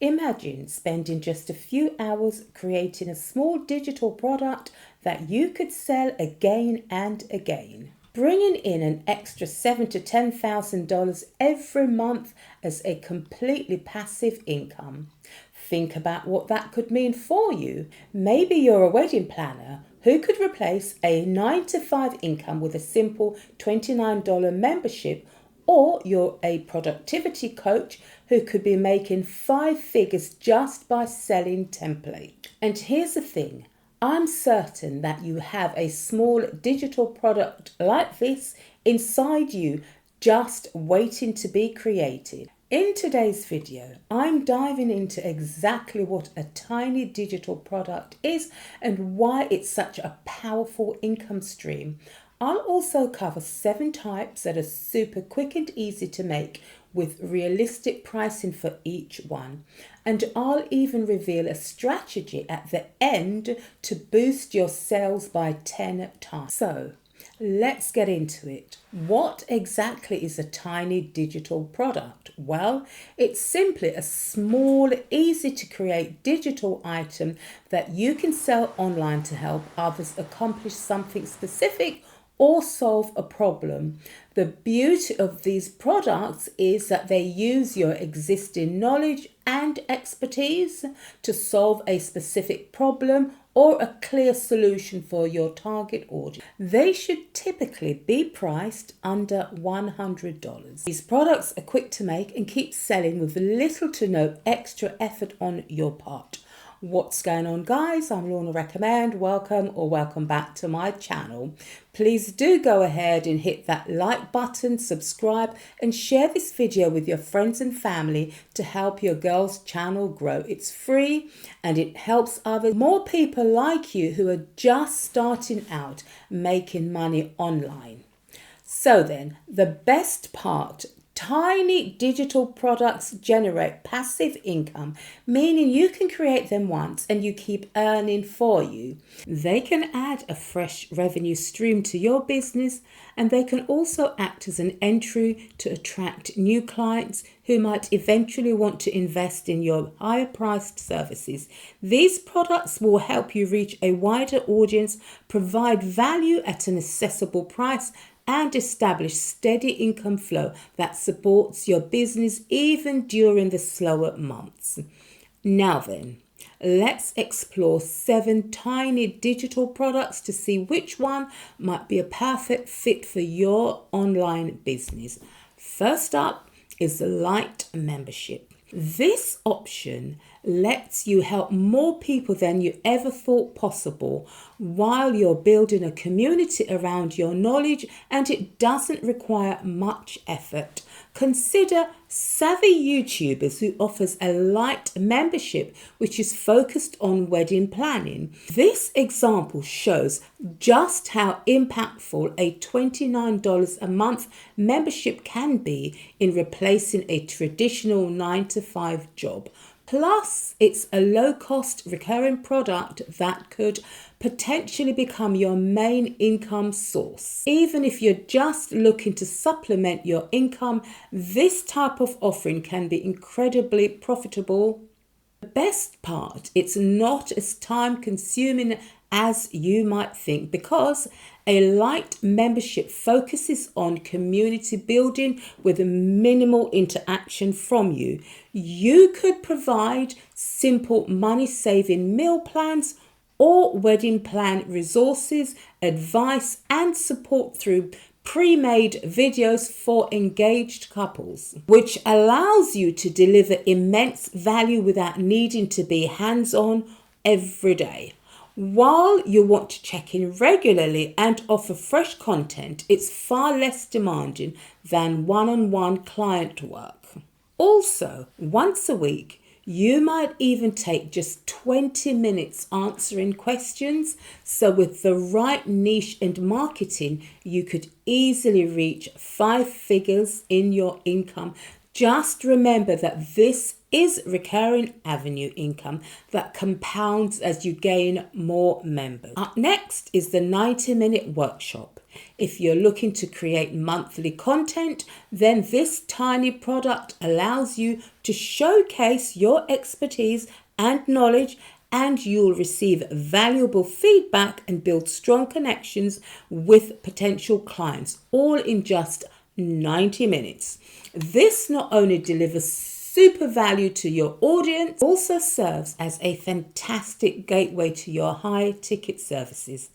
Imagine spending just a few hours creating a small digital product that you could sell again and again, bringing in an extra $7,000 to $10,000 every month as a completely passive income. Think about what that could mean for you. Maybe you're a wedding planner who could replace a 9 to 5 income with a simple $29 membership, or you're a productivity coach who could be making 5 figures just by selling templates. And here's the thing, I'm certain that you have a small digital product like this inside you, just waiting to be created. In today's video, I'm diving into exactly what a tiny digital product is and why it's such a powerful income stream. I'll also cover 7 types that are super quick and easy to make with realistic pricing for each one. And I'll even reveal a strategy at the end to boost your sales by 10 times. So, let's get into it. What exactly is a tiny digital product? Well, it's simply a small, easy to create digital item that you can sell online to help others accomplish something specific or solve a problem. The beauty of these products is that they use your existing knowledge and expertise to solve a specific problem or a clear solution for your target audience. They should typically be priced under $100. These products are quick to make and keep selling with little to no extra effort on your part. What's going on, guys? I'm Lorna Recommend. Welcome back to my channel. Please do go ahead and hit that like button, subscribe, and share this video with your friends and family to help your girl's channel grow. It's free and it helps more people like you who are just starting out making money online. So then, the best part, tiny digital products generate passive income, meaning you can create them once and you keep earning for you. They can add a fresh revenue stream to your business, and they can also act as an entry to attract new clients who might eventually want to invest in your higher priced services. These products will help you reach a wider audience, provide value at an accessible price, and establish steady income flow that supports your business even during the slower months. Now then, let's explore 7 tiny digital products to see which one might be a perfect fit for your online business. First up is the Light Membership. This option lets you help more people than you ever thought possible while you're building a community around your knowledge, and it doesn't require much effort. Consider Savvy YouTubers, who offers a light membership which is focused on wedding planning. This example shows just how impactful a $29 a month membership can be in replacing a traditional 9 to 5 job. Plus, it's a low-cost recurring product that could potentially become your main income source. Even if you're just looking to supplement your income, this type of offering can be incredibly profitable. The best part, it's not as time-consuming as you might think, because a light membership focuses on community building with minimal interaction from you. You could provide simple money-saving meal plans or wedding plan resources, advice, and support through pre-made videos for engaged couples, which allows you to deliver immense value without needing to be hands-on every day. While you want to check in regularly and offer fresh content, it's far less demanding than one-on-one client work. Also, once a week, you might even take just 20 minutes answering questions. So with the right niche and marketing, you could easily reach 5 figures in your income. Just remember that this is recurring avenue income that compounds as you gain more members. Up next is the 90-minute workshop. If you're looking to create monthly content, then this tiny product allows you to showcase your expertise and knowledge, and you'll receive valuable feedback and build strong connections with potential clients, all in just 90 minutes. This not only delivers super value to your audience, also serves as a fantastic gateway to your high ticket services.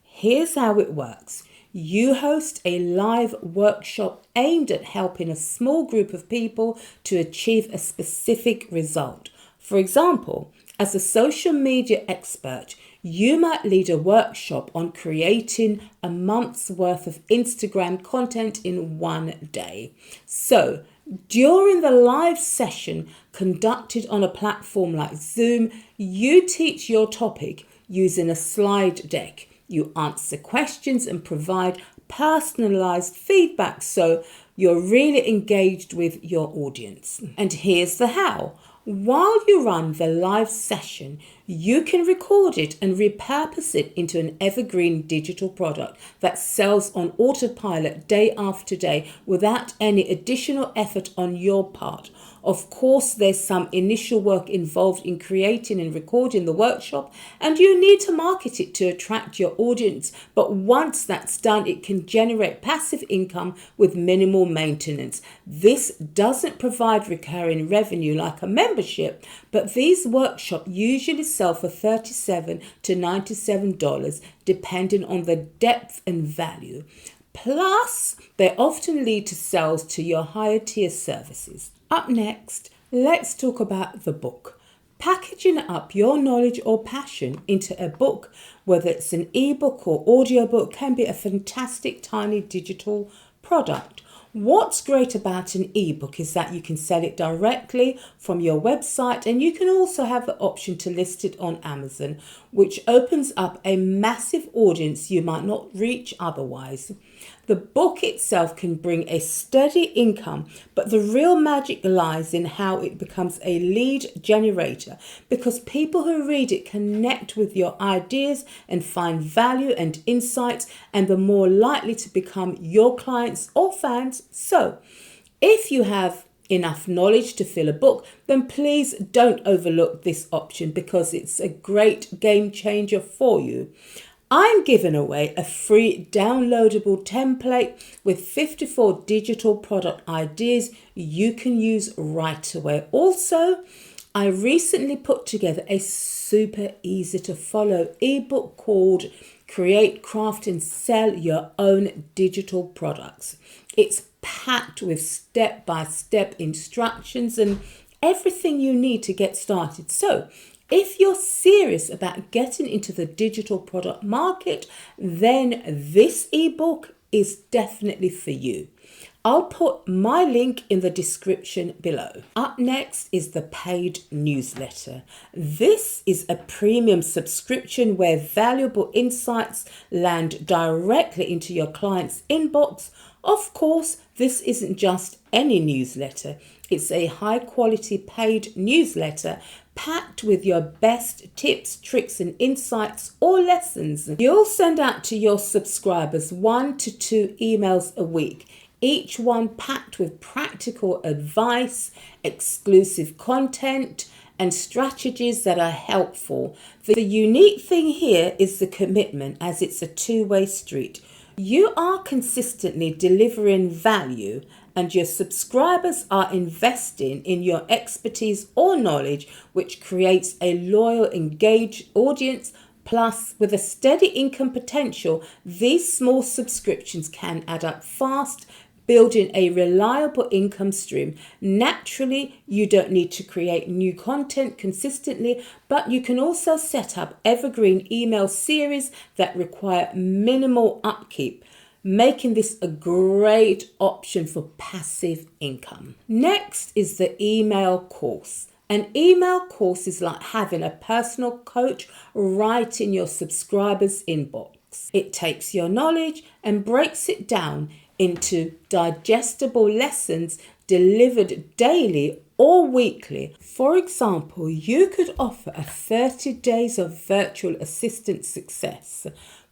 Here's how it works. You host a live workshop aimed at helping a small group of people to achieve a specific result. For example, as a social media expert, you might lead a workshop on creating a month's worth of Instagram content in one day. So, during the live session conducted on a platform like Zoom, you teach your topic using a slide deck. You answer questions and provide personalized feedback, so you're really engaged with your audience. And here's the how. While you run the live session, you can record it and repurpose it into an evergreen digital product that sells on autopilot day after day without any additional effort on your part. Of course, there's some initial work involved in creating and recording the workshop, and you need to market it to attract your audience. But once that's done, it can generate passive income with minimal maintenance. This doesn't provide recurring revenue like a membership, but these workshops usually sell for $37 to $97, depending on the depth and value. Plus, they often lead to sales to your higher tier services. Up next, let's talk about the book. Packaging up your knowledge or passion into a book, whether it's an ebook or audiobook, can be a fantastic tiny digital product. What's great about an ebook is that you can sell it directly from your website, and you can also have the option to list it on Amazon, which opens up a massive audience you might not reach otherwise. The book itself can bring a steady income, but the real magic lies in how it becomes a lead generator, because people who read it connect with your ideas and find value and insights, and are more likely to become your clients or fans. So, if you have enough knowledge to fill a book, then please don't overlook this option, because it's a great game changer for you. I'm giving away a free downloadable template with 54 digital product ideas you can use right away. Also, I recently put together a super easy to follow ebook called Create, Craft and Sell Your Own Digital Products. It's packed with step-by-step instructions and everything you need to get started. So, if you're serious about getting into the digital product market, then this ebook is definitely for you. I'll put my link in the description below. Up next is the paid newsletter. This is a premium subscription where valuable insights land directly into your client's inbox. Of course, this isn't just any newsletter. It's a high quality paid newsletter packed with your best tips, tricks and insights or lessons. You'll send out to your subscribers 1 to 2 emails a week, each one packed with practical advice, exclusive content and strategies that are helpful. The unique thing here is the commitment, as it's a two-way street. You are consistently delivering value, and your subscribers are investing in your expertise or knowledge, which creates a loyal, engaged audience. Plus, with a steady income potential, these small subscriptions can add up fast, building a reliable income stream. Naturally, you don't need to create new content consistently, but you can also set up evergreen email series that require minimal upkeep, making this a great option for passive income. Next is the email course. An email course is like having a personal coach right in your subscribers' inbox. It takes your knowledge and breaks it down into digestible lessons delivered daily or weekly. For example, you could offer a 30 days of virtual assistant success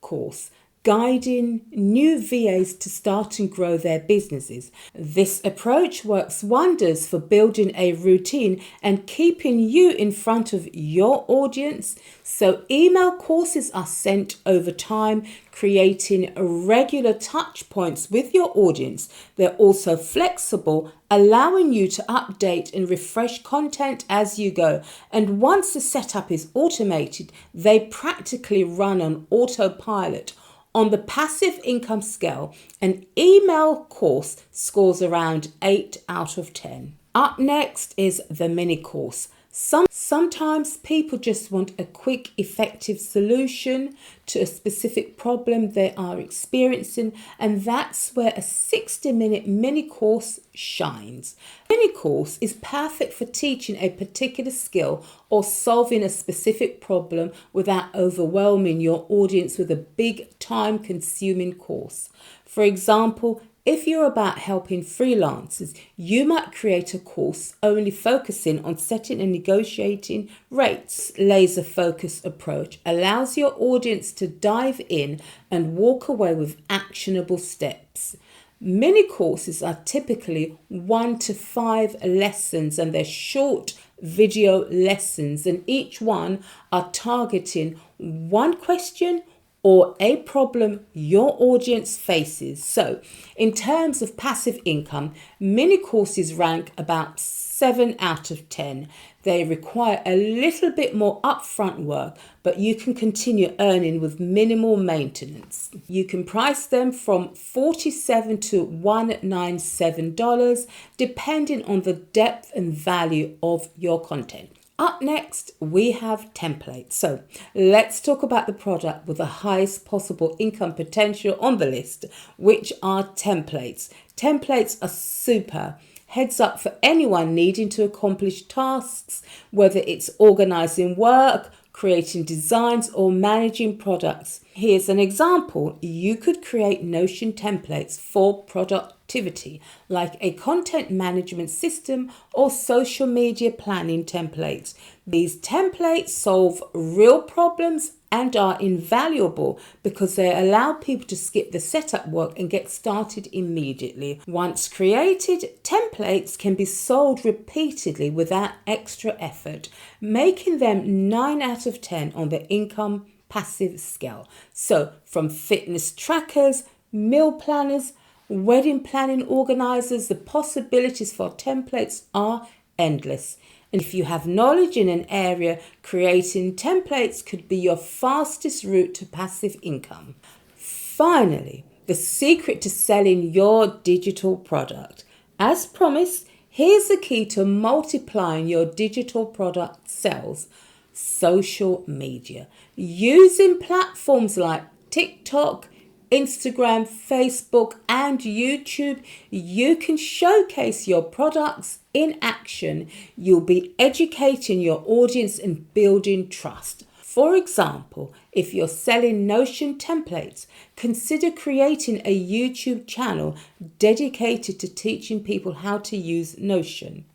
course. guiding new VAs to start and grow their businesses. This approach works wonders for building a routine and keeping you in front of your audience. So email courses are sent over time, creating regular touch points with your audience. They're also flexible, allowing you to update and refresh content as you go. And once the setup is automated, they practically run on autopilot. On the passive income scale, an email course scores around 8 out of 10. Up next is the mini course. Sometimes people just want a quick, effective solution to a specific problem they are experiencing, and that's where a 60-minute mini course shines. Mini course is perfect for teaching a particular skill or solving a specific problem without overwhelming your audience with a big, time-consuming course. For example, if you're about helping freelancers, you might create a course only focusing on setting and negotiating rates. Laser-focused approach allows your audience to dive in and walk away with actionable steps. Mini courses are typically 1 to 5 lessons, and they're short video lessons, and each one are targeting one question or a problem your audience faces. So in terms of passive income, mini courses rank about 7 out of 10. They require a little bit more upfront work, but you can continue earning with minimal maintenance. You can price them from $47 to $197, depending on the depth and value of your content. Up next, we have templates. So let's talk about the product with the highest possible income potential on the list, which are templates. Templates are super. Heads up for anyone needing to accomplish tasks, whether it's organizing work, creating designs, or managing products. Here's an example. You could create Notion templates for productivity, like a content management system or social media planning templates. These templates solve real problems and are invaluable because they allow people to skip the setup work and get started immediately. Once created, templates can be sold repeatedly without extra effort, making them 9 out of 10 on the income passive scale. So from fitness trackers, meal planners, wedding planning organizers, the possibilities for templates are endless. And if you have knowledge in an area, creating templates could be your fastest route to passive income. Finally, the secret to selling your digital product. As promised, here's the key to multiplying your digital product sales: social media. Using platforms like TikTok, Instagram, Facebook, and YouTube, you can showcase your products in action. You'll be educating your audience and building trust. For example, if you're selling Notion templates, consider creating a YouTube channel dedicated to teaching people how to use Notion.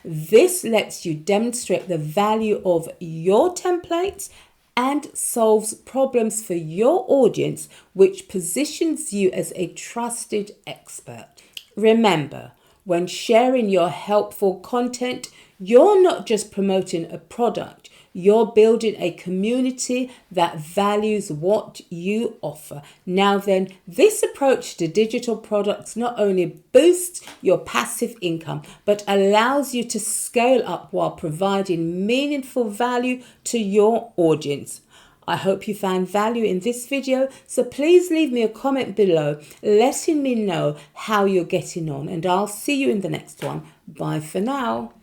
This lets you demonstrate the value of your templates and solves problems for your audience, which positions you as a trusted expert. Remember, when sharing your helpful content, you're not just promoting a product, you're building a community that values what you offer. Now then, this approach to digital products not only boosts your passive income, but allows you to scale up while providing meaningful value to your audience. I hope you found value in this video, so please leave me a comment below letting me know how you're getting on, and I'll see you in the next one. Bye for now.